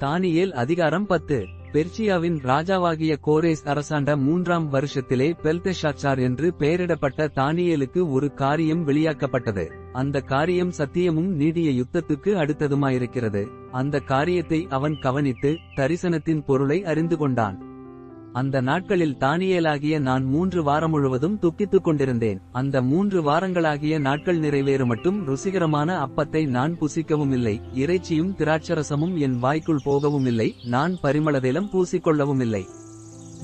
தானியேல் அதிகாரம் 10. பெர்சியாவின் ராஜாவாகிய கோரேஸ் அரசாண்ட 3ஆம் வருஷத்திலே பெல்தெஷாத்சார் என்று பெயரிடப்பட்ட தானியேலுக்கு ஒரு காரியம் வெளியாக்கப்பட்டது. அந்த காரியம் சத்தியமும் நீதிய யுத்தத்துக்கு அடுத்ததுமாயிருக்கிறது. அந்த காரியத்தை அவன் கவனித்து தரிசனத்தின் பொருளை அறிந்து கொண்டான். அந்த நாட்களில் தானியேலாகிய நான் 3 வாரம் முழுவதும் துக்கித்துக் கொண்டிருந்தேன். அந்த 3 வாரங்களாகிய நாட்கள் நிறைவேறு மட்டும் ருசிகரமான அப்பத்தை நான் புசிக்கவும் இல்லை, இறைச்சியும் திராட்சரசமும் என் வாய்க்குள் போகவும் இல்லை, நான் பரிமளதைலம் பூசிக்கொள்ளவும் இல்லை.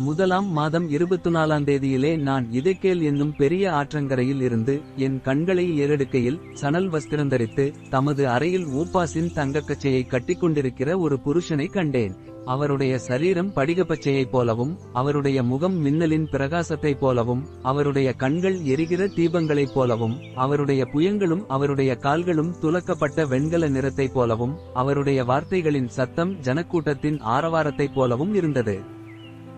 1ஆம் மாதம் 24ஆம் தேதியிலே நான் இதெக்கேல் என்னும் பெரிய ஆற்றங்கரையில் இருந்து என் கண்களை ஏறெடுக்கையில் சணல் வஸ்திரந்தரித்து தமது அறையில் ஊப்பாசின் தங்கக்கச்சையை கட்டிக்கொண்டிருக்கிற ஒரு புருஷனை கண்டேன். அவருடைய சரீரம் படிகப்பச்சையைப் போலவும், அவருடைய முகம் மின்னலின் பிரகாசத்தைப் போலவும், அவருடைய கண்கள் எரிகிற தீபங்களைப் போலவும், அவருடைய புயங்களும் அவருடைய கால்களும் துலக்கப்பட்ட வெண்கல நிறத்தைப் போலவும், அவருடைய வார்த்தைகளின் சத்தம் ஜனக்கூட்டத்தின் ஆரவாரத்தைப் போலவும் இருந்தது.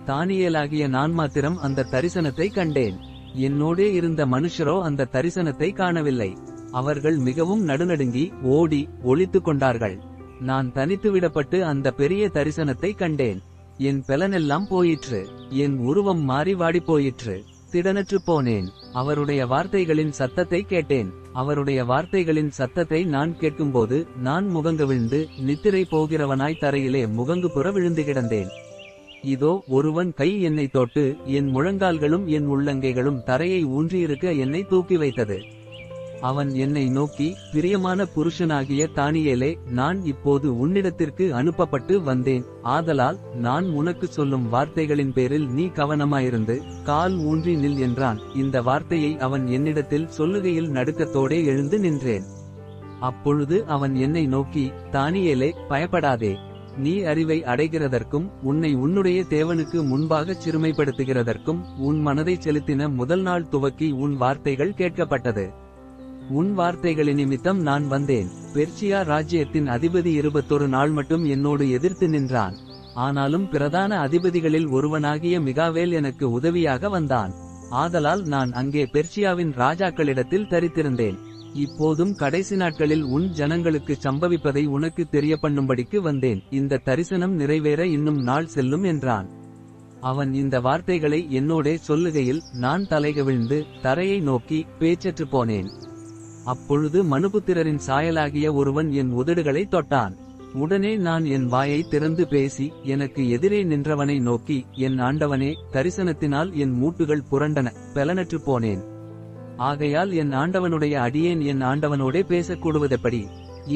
தானியேலாகிய நான் மாத்திரம் அந்த தரிசனத்தை கண்டேன். என்னோடே இருந்த மனுஷரோ அந்த தரிசனத்தை காணவில்லை. அவர்கள் மிகவும் நடுநடுங்கி ஓடி ஒளித்துக் கொண்டார்கள். நான் தனித்துவிடப்பட்டு அந்த பெரிய தரிசனத்தை கண்டேன். என் பெலனெல்லாம் போயிற்று, என் உருவம் மாறி வாடிப்போயிற்று, திடனற்று போனேன். அவருடைய வார்த்தைகளின் சத்தத்தை கேட்டேன். அவருடைய வார்த்தைகளின் சத்தத்தை நான் கேட்கும்போது நான் முகங்கவிழ்ந்து நித்திரை போகிறவனாய் தரையிலே முகங்குப்புற விழுந்து கிடந்தேன். இதோ ஒருவன் கை என்னை தொட்டு என் முழங்கால்களும் என் உள்ளங்கைகளும் தரையை ஊன்றியிருக்க என்னை தூக்கி வைத்தது. அவன் என்னை நோக்கி, பிரியமான புருஷனாகிய தானியேலே, நான் இப்போது உன்னிடத்திற்கு அனுப்பப்பட்டு வந்தேன். ஆதலால் நான் உனக்கு சொல்லும் வார்த்தைகளின் பேரில் நீ கவனமாயிருந்து கால் ஊன்றி நில் என்றான். இந்த வார்த்தையை அவன் என்னிடத்தில் சொல்லுகையில் நடுக்கத்தோடே எழுந்து நின்றேன். அப்பொழுது அவன் என்னை நோக்கி, தானியேலே, பயப்படாதே. நீ அறிவை அடைகிறதற்கும் உன்னை உன்னுடைய தேவனுக்கு முன்பாக சிறுமைப்படுத்துகிறதற்கும் உன் மனதை செலுத்தின முதல் நாள் துவக்கி உன் வார்த்தைகள் கேட்கப்பட்டது. உன் வார்த்தைகளின் நிமித்தம் நான் வந்தேன். பெர்சியா ராஜ்யத்தின் அதிபதி 21 நாள் மட்டும் என்னோடு எதிர்த்து நின்றான். ஆனாலும் பிரதான அதிபதிகளில் ஒருவனாகிய மிகாவேல் எனக்கு உதவியாக வந்தான். ஆதலால் நான் அங்கே பெர்சியாவின் ராஜாக்களிடத்தில் தரித்திருந்தேன். இப்போதும் கடைசி நாட்களில் உன் ஜனங்களுக்கு சம்பவிப்பதை உனக்கு தெரியப்பண்ணும்படிக்கு வந்தேன். இந்த தரிசனம் நிறைவேற இன்னும் நாள் செல்லும் என்றான். அவன் இந்த வார்த்தைகளை என்னோடே சொல்லுகையில் நான் தலைகவிழ்ந்து தரையை நோக்கி பேச்சற்று போனேன். அப்பொழுது மனுபுத்திரரின் சாயலாகிய ஒருவன் என் உதடுகளை தொட்டான். உடனே நான் என் வாயை திறந்து பேசி எனக்கு எதிரே நின்றவனை நோக்கி, என் ஆண்டவனே, தரிசனத்தினால் என் மூட்டுகள் புரண்டன, பெலனற்று போனேன். ஆகையால் என் ஆண்டவனுடைய அடியேன் என் ஆண்டவனோடே பேசக்கூடுவதெப்படி?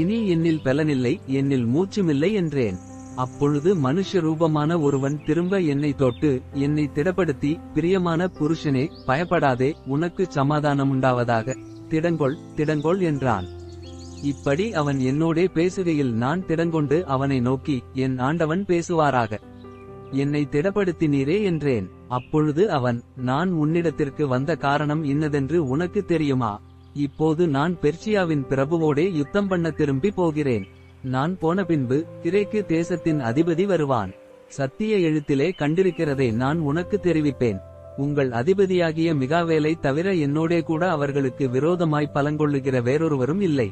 இனி என்னில் பெலனில்லை, என்னில் மூச்சுமில்லை என்றேன். அப்பொழுது மனுஷ ரூபமான ஒருவன் திரும்ப என்னை தொட்டு என்னை திடப்படுத்தி, பிரியமான புருஷனே, பயப்படாதே, உனக்கு சமாதானமுண்டாவதாக, திடங்கொள் திடங்கொள் என்றான். இப்படி அவன் என்னோடே பேசுகையில் நான் திடங்கொண்டு அவனை நோக்கி, என் ஆண்டவன் பேசுவாராக, என்னை திடப்படுத்தினீரே என்றேன். அப்பொழுது அவன், நான் உன்னிடத்திற்கு வந்த காரணம் இன்னதென்று உனக்கு தெரியுமா? இப்போது நான் பெர்சியாவின் பிரபுவோடே யுத்தம் பண்ண திரும்பி போகிறேன். நான் போன பின்பு கிரேக்கு தேசத்தின் அதிபதி வருவான். சத்திய எழுத்திலே கண்டிருக்கிறதை நான் உனக்கு தெரிவிப்பேன். உங்கள் அதிபதியாகிய மிகாவேலை தவிர என்னோடே கூட அவர்களுக்கு விரோதமாய் பலங்கொள்ளுகிற வேறொருவரும் இல்லை.